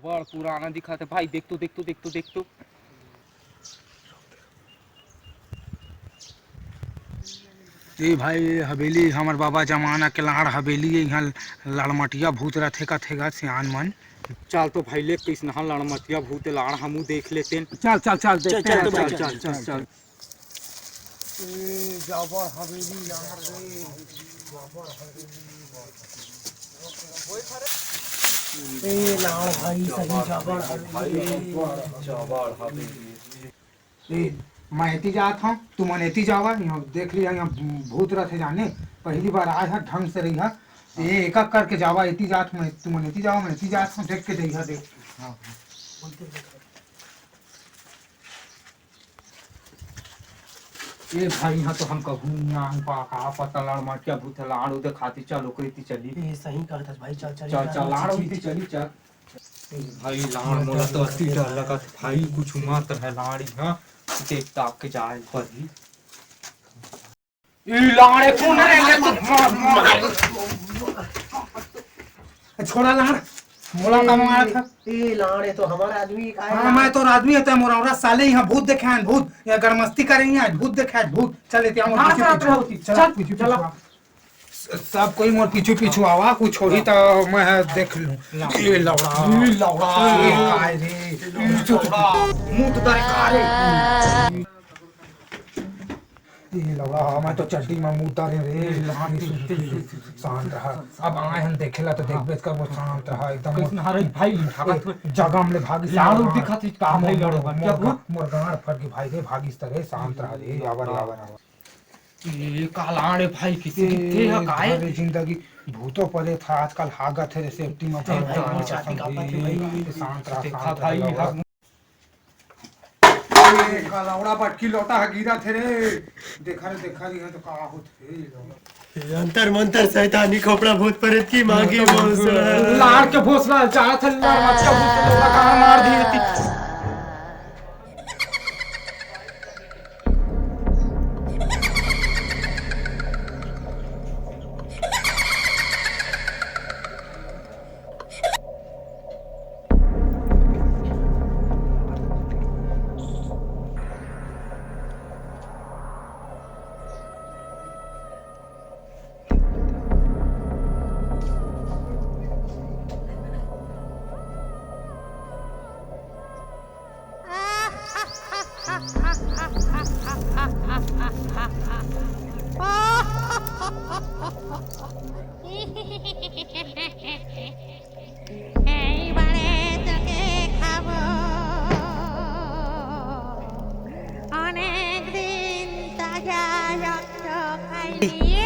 जबर पुराना दिखा था भाई। देख तो देख तो देख तो देख तो। ए भाई हवेली हमर बाबा जमाना के लाड़ हवेली है। यहाँ लड़मटिया भूत रथे का थेगा सियान मन। चल तो भाई ले कैसना लड़मतिया भूत लाड़ हमू देख लेते। चल चल चल देखते हैं। चल चल चल चल। जबर हवेली यार रे, जबर हवेली। ए लाड़ भाई सही जबर हवेली, जबर हवेली। मैं एती जात हूँ, तू मन एती जावा। यहाँ देख लिया, यहाँ भूत रथे जाने पहली बार आए है, ढंग से रही है। ये एक एक करके जावा। एती जात मैं, तू मन एती जावा, मैं एती जात हूँ। देख के देखा देख। हाँ ये भाई यहाँ तो हम कहूँ यहाँ पाका पता लाड़ माटिया भूत लाड़ उधर खाती चल ओकरी चली। ये सही कहता भाई, चल चल चल चल लाड़ उधर चली चल। भाई लाड़ मोला तो अति डर लगा भाई। कुछ मात्र है लाड़ी। हाँ देख ताक के जाए परी। लाड़े कौन है? छोड़ा लाड़ मोला का मारा था। ये लाड़े तो हमारा आदमी का है। हाँ मैं तो आदमी है, मोरा साले यहाँ भूत देखे हैं। भूत यहाँ गरमस्ती करेंगे आज। भूत देखे हैं भूत। चल लेते हैं। चल सब कोई मोर पीछू पीछू आवा। कुछ छोड़ी तो मैं देख लूं। ये लौड़ा काय रे मुंह तो तारे कारे। ये लौड़ा मैं तो चड्डी में मुंह तारे रे। शांत रहा। अब आए हम देखेला तो देख बेच कर वो शांत रहा एकदम। भाई जगह में भागी लाड़ू दिखत का भाई लड़वा क्या मोर गाड़ फट के भाई रे भागी तरह शांत रहा रे। आवर आवर ये कालाड़े भाई किसी किथे है काहे रे जिंदगी भूतों परे था आजकल हागत है सेफ्टी में। शांत रहा भाई। कालावड़ा पटकी लोटा गिरा थे रे। देखा रे तो का होत है। अंतर मंतर शैतानी खोपड़ा भूत प्रेत की मांगी लाड़ के भोसला चाह था लाड़ के भूत का मार दी थी। অনেক দিন তাজা রক্ত খাইনি